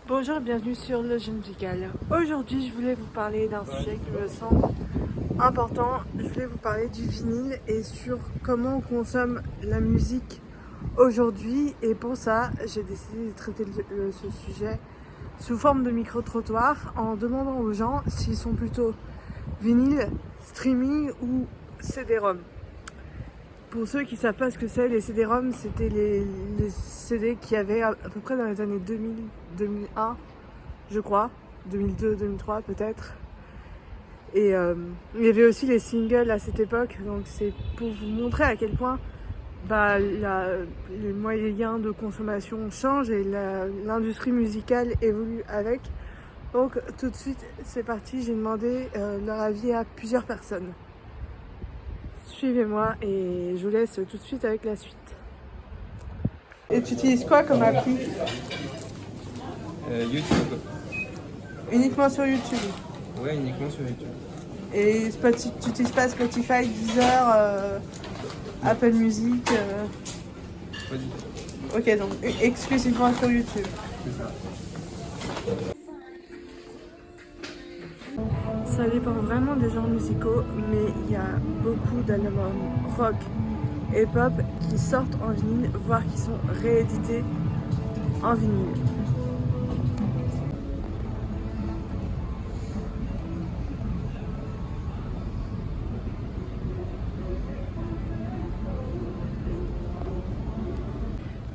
Bonjour, bienvenue sur Le Jeu Musical. Aujourd'hui, je voulais vous parler d'un sujet qui me semble important. Je voulais vous parler du vinyle et sur comment on consomme la musique aujourd'hui. Et pour ça, j'ai décidé de traiter ce sujet sous forme de micro-trottoir en demandant aux gens s'ils sont plutôt vinyle, streaming ou CD-ROM. Pour ceux qui ne savent pas ce que c'est, les CD-ROM, c'était les CD qu'il y avait à peu près dans les années 2000, 2001, je crois, 2002, 2003 peut-être. Et il y avait aussi les singles à cette époque, donc c'est pour vous montrer à quel point les moyens de consommation changent et l'industrie musicale évolue avec. Donc tout de suite, c'est parti, j'ai demandé leur avis à plusieurs personnes. Suivez-moi et je vous laisse tout de suite avec la suite. Et tu utilises quoi comme appli? YouTube. Uniquement sur YouTube. Ouais, uniquement sur YouTube. Et tu n'utilises pas Spotify, Deezer, Apple Music Pas du tout. Ok, donc exclusivement sur YouTube. C'est ça. Ça dépend vraiment des genres musicaux, mais il y a beaucoup d'albums rock et pop qui sortent en vinyle, voire qui sont réédités en vinyle.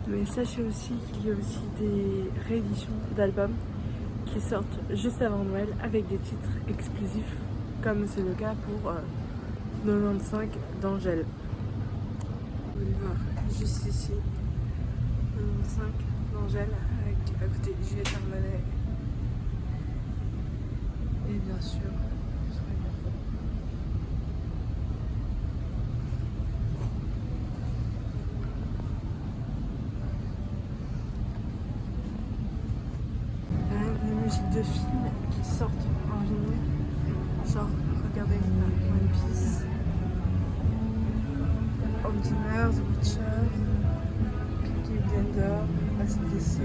Mais sachez aussi qu'il y a aussi des rééditions d'albums qui sortent juste avant Noël avec des titres exclusifs, comme c'est le cas pour 95 d'Angèle. Vous pouvez le voir juste ici, 95 d'Angèle, avec à côté Juliette Armanet. Et bien sûr, des musiques de films qui sortent en vinyle. Genre, regardez One Piece, Ordinaire, The Witcher, Peaky Blinders, ACDC,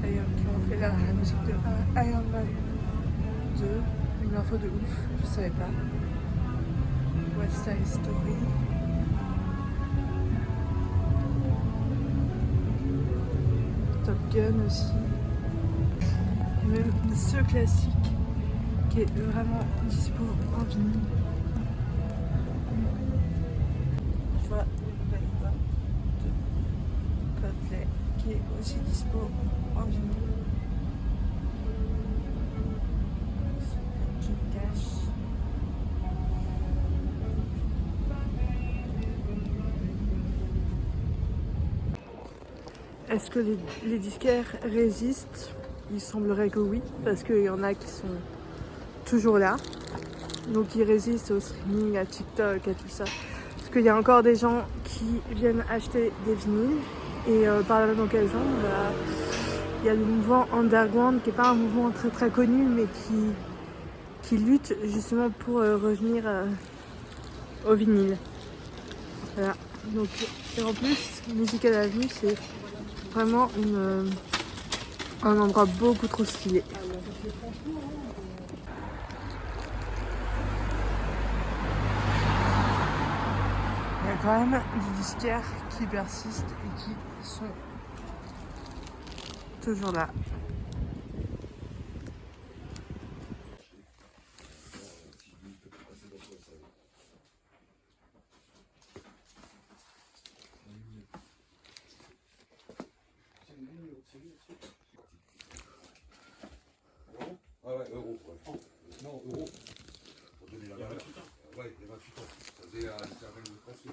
d'ailleurs qui ont fait la musique de Iron Man 2, une info de ouf, je savais pas. West Side Story. Top Gun aussi. Et même ce classique qui est vraiment dispo en vinyle. Je vois une nouvelle voix de Coldplay qui est aussi dispo en vinyle. Johnny Cash. Est-ce que les disquaires résistent? Il semblerait que oui, parce qu'il y en a qui sont toujours là. Donc ils résistent au streaming, à TikTok, à tout ça. Parce qu'il y a encore des gens qui viennent acheter des vinyles. Et par la même occasion, il y a le mouvement underground, qui n'est pas un mouvement très très connu, mais qui lutte justement pour revenir au vinyle. Voilà. Donc, et en plus, Musique à l'avenue, c'est vraiment un endroit beaucoup trop stylé. Il y a quand même des disquaires qui persistent et qui sont toujours là. Ah ouais, euro, ouais. Non, euro. Pour donner la valeur. Ouais, les 28 ans. Ça faisait un certain de presque.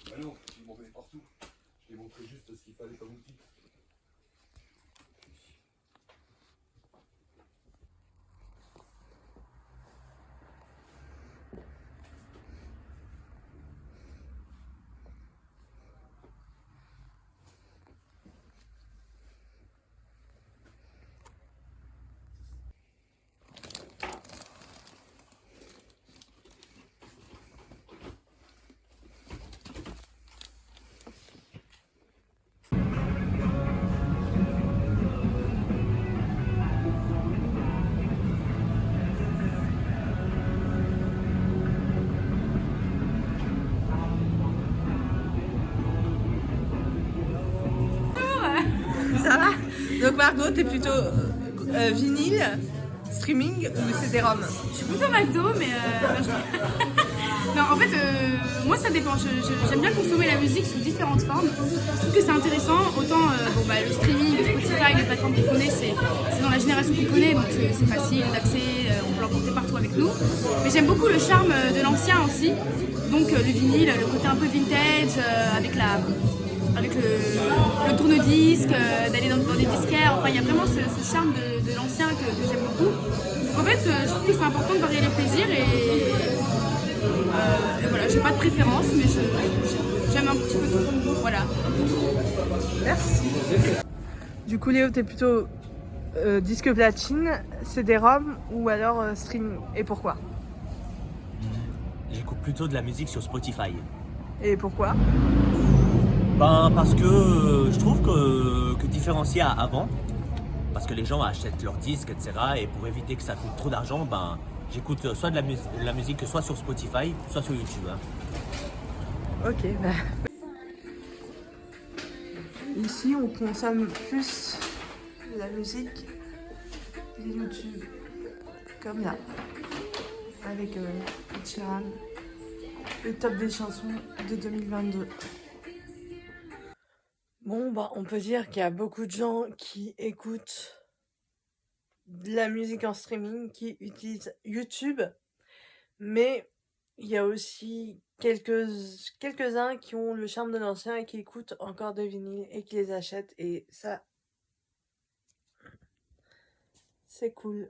Bah non, ils m'ont mis partout. Je t'ai montré juste ce qu'il fallait comme outil. Margot, t'es plutôt vinyle, streaming ou CD-ROM? Je suis plutôt McDo, mais non, en fait, moi ça dépend. J'aime bien consommer la musique sous différentes formes. Je trouve que c'est intéressant. Autant le streaming, le Spotify, les plateformes qu'on connaît, c'est dans la génération qu'on connaît, donc c'est facile d'accès, on peut l'emporter partout avec nous. Mais j'aime beaucoup le charme de l'ancien aussi. Donc le vinyle, le côté un peu vintage, avec le tourne-disque, d'aller dans des disquaires. Enfin, il y a vraiment ce charme de l'ancien que j'aime beaucoup. En fait, je trouve que c'est important de varier les plaisirs et voilà, j'ai pas de préférence, mais j'aime un petit peu tout. Voilà. Merci. Du coup, Léo, t'es plutôt disque platine, CD-ROM ou alors streaming? Et pourquoi? J'écoute plutôt de la musique sur Spotify. Et pourquoi? Ben parce que je trouve que différencié à avant, parce que les gens achètent leurs disques, etc. Et pour éviter que ça coûte trop d'argent, ben j'écoute soit de la musique soit sur Spotify, soit sur YouTube. Hein. Ok. Ici, on consomme plus la musique de YouTube, comme là, avec Ed Sheeran, le top des chansons de 2022. Bon, bah, on peut dire qu'il y a beaucoup de gens qui écoutent de la musique en streaming, qui utilisent YouTube, mais il y a aussi quelques-uns qui ont le charme de l'ancien et qui écoutent encore des vinyles et qui les achètent, et ça, c'est cool.